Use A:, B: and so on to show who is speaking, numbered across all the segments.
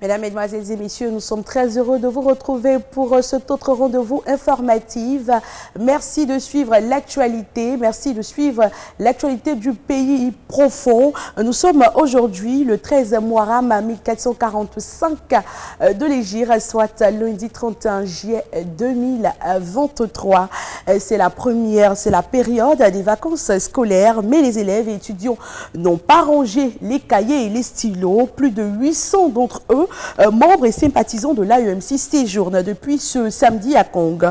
A: Mesdames, Mesdemoiselles et Messieurs, nous sommes très heureux de vous retrouver pour cet autre rendez-vous informatif. Merci de suivre l'actualité. Merci de suivre l'actualité du pays profond. Nous sommes aujourd'hui le 13 Muharram 1445 de l'Hégire, soit lundi 31 juillet 2023. C'est la période des vacances scolaires, mais les élèves et étudiants n'ont pas rangé les cahiers et les stylos. Plus de 800 d'entre eux, membres et sympathisants de l'AEMC, séjournent depuis ce samedi à Kong,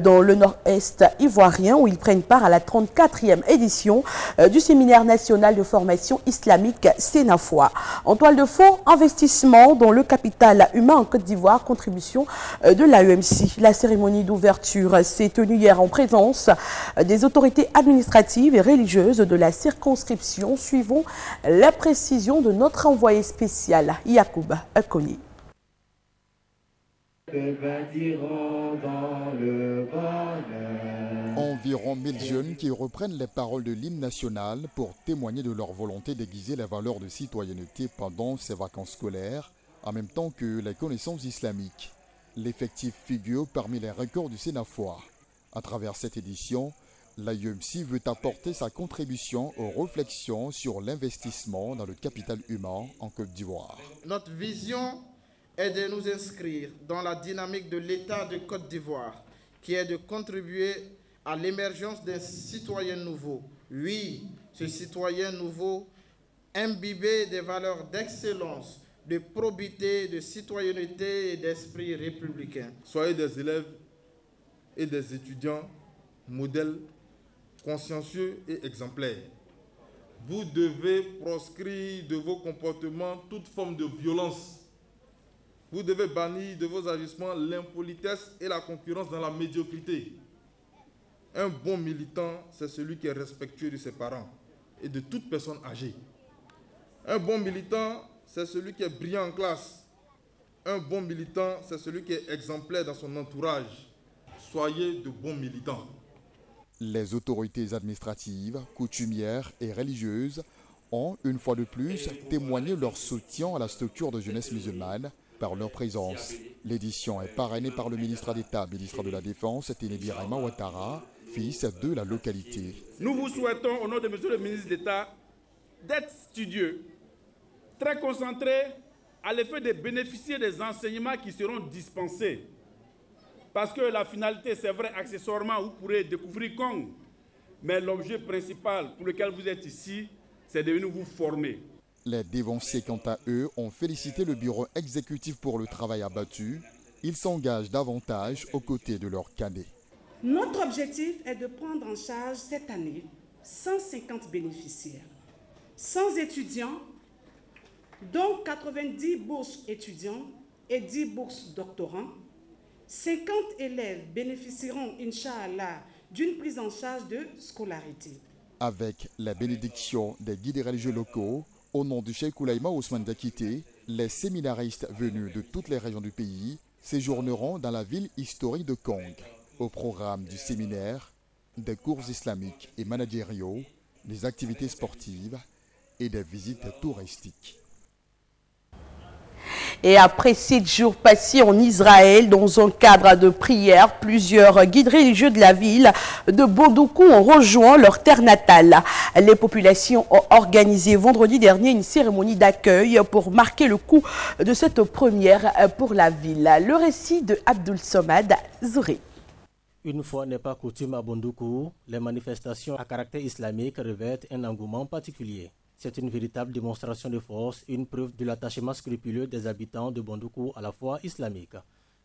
A: dans le nord-est ivoirien, où ils prennent part à la 34e édition du séminaire national de formation islamique Sénafoi. En toile de fond, investissement dans le capital humain en Côte d'Ivoire, contribution de l'AEMC. La cérémonie d'ouverture s'est tenue hier en présence des autorités administratives et religieuses de la circonscription. Suivons la précision de notre envoyé spécial, Yacoub Akoni.
B: Environ 1000 jeunes qui reprennent les paroles de l'hymne national pour témoigner de leur volonté d'aiguiser les valeurs de citoyenneté pendant ces vacances scolaires, en même temps que les connaissances islamiques. L'effectif figure parmi les records du Sénafoi. À travers cette édition, l'AEMC veut apporter sa contribution aux réflexions sur l'investissement dans le capital humain en Côte d'Ivoire.
C: Notre vision est de nous inscrire dans la dynamique de l'État de Côte d'Ivoire, qui est de contribuer à l'émergence d'un citoyen nouveau. Oui, ce citoyen nouveau, imbibé des valeurs d'excellence, de probité, de citoyenneté et d'esprit républicain.
D: Soyez des élèves et des étudiants modèles, consciencieux et exemplaires. Vous devez proscrire de vos comportements toute forme de violence. Vous devez bannir de vos agissements l'impolitesse et la concurrence dans la médiocrité. Un bon militant, c'est celui qui est respectueux de ses parents et de toute personne âgée. Un bon militant, c'est celui qui est brillant en classe. Un bon militant, c'est celui qui est exemplaire dans son entourage. Soyez de bons militants.
B: Les autorités administratives, coutumières et religieuses ont, une fois de plus, témoigné leur soutien à la structure de jeunesse musulmane par leur présence. L'édition est parrainée par le ministre d'État, ministre de la Défense, Ténébi Raima Ouattara, fils de la localité.
E: Nous vous souhaitons, au nom de monsieur le ministre d'État, d'être studieux, très concentré à l'effet de bénéficier des enseignements qui seront dispensés. Parce que la finalité, c'est vrai, accessoirement, vous pourrez découvrir Kong. Mais l'objet principal pour lequel vous êtes ici, c'est de venir vous former.
B: Les dévanciers, quant à eux, ont félicité le bureau exécutif pour le travail abattu. Ils s'engagent davantage aux côtés de leurs cadets.
F: Notre objectif est de prendre en charge cette année 150 bénéficiaires, 100 étudiants, dont 90 bourses étudiants et 10 bourses doctorants. 50 élèves bénéficieront, Inch'Allah, d'une prise en charge de scolarité.
B: Avec la bénédiction des guides religieux locaux, au nom du Cheikh Oulaïma Ousmane Dakité, les séminaristes venus de toutes les régions du pays séjourneront dans la ville historique de Kong. Au programme du séminaire, des cours islamiques et managériaux, des activités sportives et des visites touristiques.
A: Et après 7 jours passés en Israël dans un cadre de prière, plusieurs guides religieux de la ville de Bondoukou ont rejoint leur terre natale. Les populations ont organisé vendredi dernier une cérémonie d'accueil pour marquer le coup de cette première pour la ville. Le récit de Abdul Somad Zouri.
G: Une fois n'est pas coutume à Bondoukou, les manifestations à caractère islamique revêtent un engouement particulier. C'est une véritable démonstration de force, une preuve de l'attachement scrupuleux des habitants de Bondoukou à la foi islamique.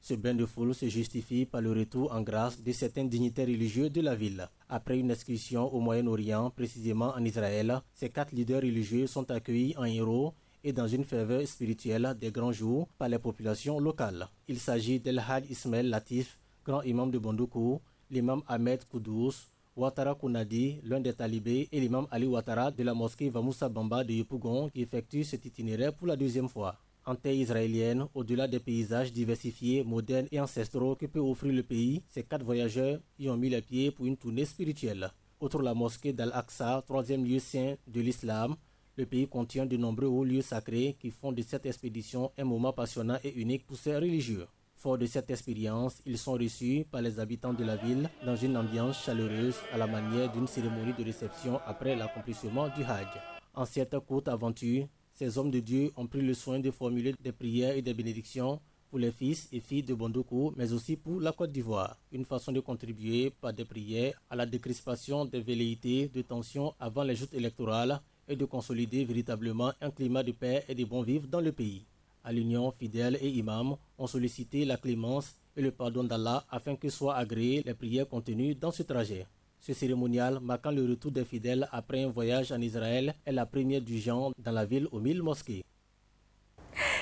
G: Ce bain de foule se justifie par le retour en grâce de certains dignitaires religieux de la ville. Après une excursion au Moyen-Orient, précisément en Israël, ces 4 leaders religieux sont accueillis en héros et dans une ferveur spirituelle des grands jours par les populations locales. Il s'agit d'El Hadj Ismaël Latif, grand imam de Bondoukou, l'imam Ahmed Koudous, Ouattara Kounadi, l'un des talibés, et l'imam Ali Ouattara de la mosquée Vamoussa Bamba de Yopougon qui effectue cet itinéraire pour la 2e fois. En terre israélienne, au-delà des paysages diversifiés, modernes et ancestraux que peut offrir le pays, ces 4 voyageurs y ont mis les pieds pour une tournée spirituelle. Outre la mosquée d'Al-Aqsa, 3e lieu saint de l'islam, Le pays contient de nombreux hauts lieux sacrés qui font de cette expédition un moment passionnant et unique pour ces religieux. Fort de cette expérience, ils sont reçus par les habitants de la ville dans une ambiance chaleureuse à la manière d'une cérémonie de réception après l'accomplissement du Hajj. En cette courte aventure, ces hommes de Dieu ont pris le soin de formuler des prières et des bénédictions pour les fils et filles de Bondoukou, mais aussi pour la Côte d'Ivoire. Une façon de contribuer par des prières à la décrispation des velléités de tension avant les joutes électorales et de consolider véritablement un climat de paix et de bon vivre dans le pays. À l'Union, fidèles et imams ont sollicité la clémence et le pardon d'Allah afin que soient agréées les prières contenues dans ce trajet. Ce cérémonial, marquant le retour des fidèles après un voyage en Israël, est la première du genre dans la ville aux 1000 mosquées.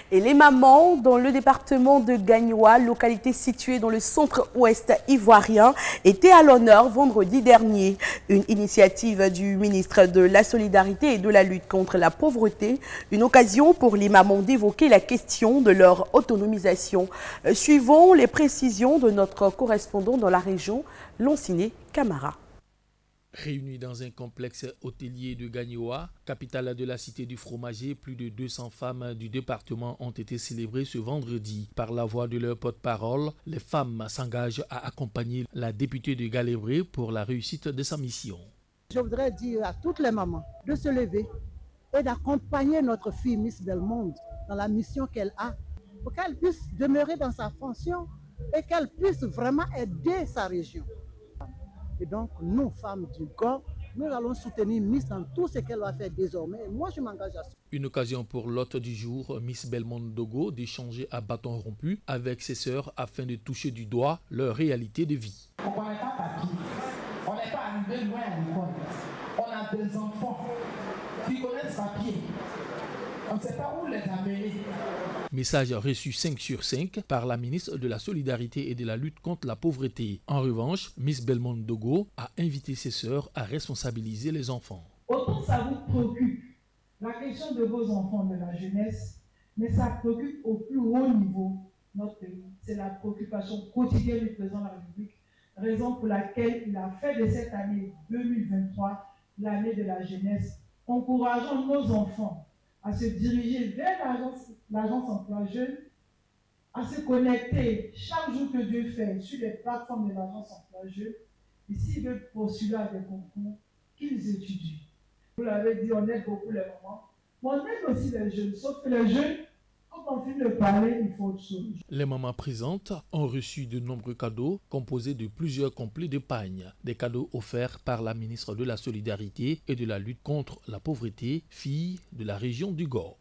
A: Et les mamans, dans le département de Gagnoa, localité située dans le centre-ouest ivoirien, étaient à l'honneur vendredi dernier. Une initiative du ministre de la Solidarité et de la lutte contre la pauvreté, une occasion pour les mamans d'évoquer la question de leur autonomisation. Suivons les précisions de notre correspondant dans la région, Lanciné Camara.
H: Réunis dans un complexe hôtelier de Gagnoa, capitale de la cité du fromager, plus de 200 femmes du département ont été célébrées ce vendredi. Par la voix de leur porte-parole, les femmes s'engagent à accompagner la députée de Galébré pour la réussite de sa mission.
I: Je voudrais dire à toutes les mamans de se lever et d'accompagner notre fille Miss Belmonde dans la mission qu'elle a, pour qu'elle puisse demeurer dans sa fonction et qu'elle puisse vraiment aider sa région. Et donc, nous, femmes du corps, nous allons soutenir Miss dans tout ce qu'elle va faire désormais. Et moi, je m'engage à ça.
H: Une occasion pour l'hôte du jour, Miss Belmonde Dogo, d'échanger à bâton rompu avec ses sœurs afin de toucher du doigt leur réalité de vie.
J: On n'est pas papier. On n'est pas arrivé loin à l'école. On a des enfants qui connaissent papier. On ne sait pas où les amener.
H: Message reçu 5 sur 5 par la ministre de la Solidarité et de la lutte contre la pauvreté. En revanche, Miss Belmonde Dogo a invité ses sœurs à responsabiliser les enfants.
J: Autant ça vous préoccupe, la question de vos enfants, de la jeunesse, mais ça préoccupe au plus haut niveau notre pays. C'est la préoccupation quotidienne du président de la République, raison pour laquelle il a fait de cette année 2023 l'année de la jeunesse, encourageant nos enfants à se diriger vers l'agence emploi jeune, à se connecter chaque jour que Dieu fait sur les plateformes de l'agence emploi jeune, et s'ils veulent postuler à des concours, qu'ils étudient. Vous l'avez dit, on aide beaucoup les mamans, mais on aide aussi les jeunes, sauf que les jeunes, quand on finit de parler, il faut autre chose.
H: Les mamans présentes ont reçu de nombreux cadeaux composés de plusieurs complets d'épargne. Des cadeaux offerts par la ministre de la Solidarité et de la lutte contre la pauvreté, fille de la région du Gord.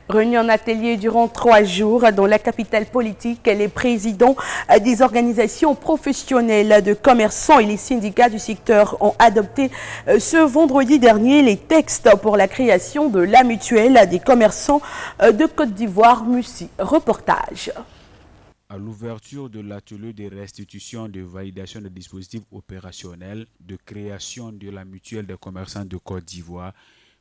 A: Réunis en atelier durant 3 jours dans la capitale politique, les présidents des organisations professionnelles de commerçants et les syndicats du secteur ont adopté ce vendredi dernier les textes pour la création de la mutuelle des commerçants de Côte d'Ivoire. Mussi, reportage.
K: À l'ouverture de l'atelier de restitution et de validation des dispositifs opérationnels de création de la mutuelle des commerçants de Côte d'Ivoire,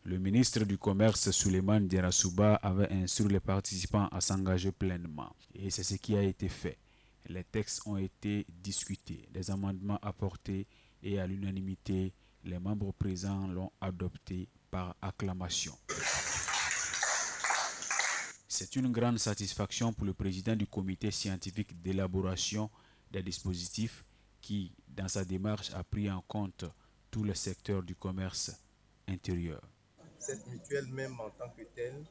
K: le ministre du Commerce, Souleymane Diarra-Souba, avait instruit les participants à s'engager pleinement. Et c'est ce qui a été fait. Les textes ont été discutés, des amendements apportés et à l'unanimité, les membres présents l'ont adopté par acclamation. C'est une grande satisfaction pour le président du comité scientifique d'élaboration des dispositifs qui, dans sa démarche, a pris en compte tous les secteurs du commerce intérieur.
L: Cette mutuelle même en tant que telle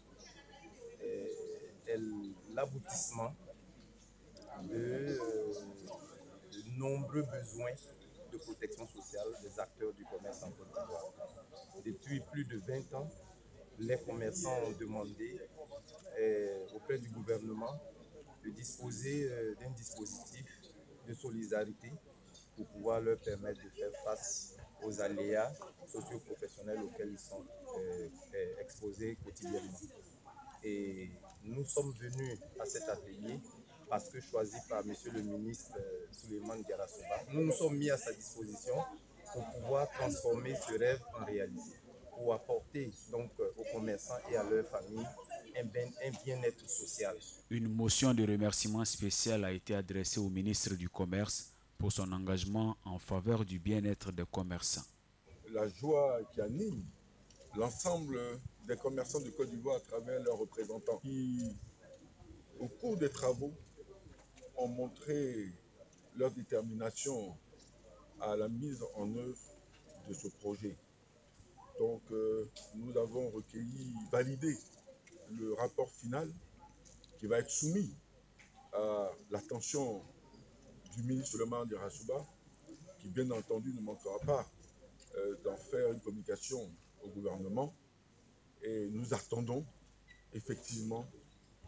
L: est l'aboutissement de nombreux besoins de protection sociale des acteurs du commerce en Côte d'Ivoire. Depuis plus de 20 ans, les commerçants ont demandé auprès du gouvernement de disposer d'un dispositif de solidarité pour pouvoir leur permettre de faire face aux aléas socio-professionnels auxquels ils sont exposés quotidiennement. Et nous sommes venus à cet atelier parce que choisi par Monsieur le ministre Souleymane Diarra-Souba, nous nous sommes mis à sa disposition pour pouvoir transformer ce rêve en réalité, pour apporter donc aux commerçants et à leurs familles un bien-être social.
K: Une motion de remerciement spécial a été adressée au ministre du Commerce pour son engagement en faveur du bien-être des commerçants.
M: La joie qui anime l'ensemble des commerçants de Côte d'Ivoire à travers leurs représentants qui, au cours des travaux, ont montré leur détermination à la mise en œuvre de ce projet. Donc, nous avons recueilli, validé le rapport final qui va être soumis à l'attention du ministre Souleymane Dirasouba, qui bien entendu ne manquera pas d'en faire une communication au gouvernement. Et nous attendons effectivement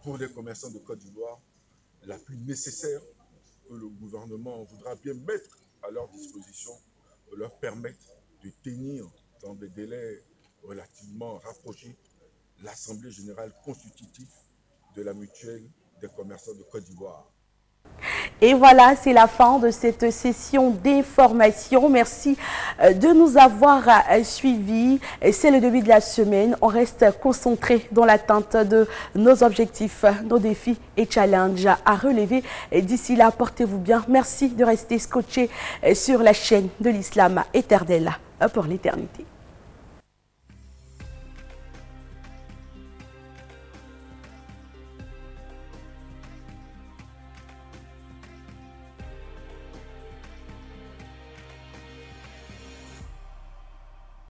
M: pour les commerçants de Côte d'Ivoire la plus nécessaire que le gouvernement voudra bien mettre à leur disposition pour leur permettre de tenir dans des délais relativement rapprochés l'Assemblée générale constitutive de la mutuelle des commerçants de Côte d'Ivoire.
A: Et voilà, c'est la fin de cette session d'information. Merci de nous avoir suivis. C'est le début de la semaine. On reste concentré dans l'atteinte de nos objectifs, nos défis et challenges à relever. D'ici là, portez-vous bien. Merci de rester scotché sur la chaîne de l'Islam éternel pour l'éternité.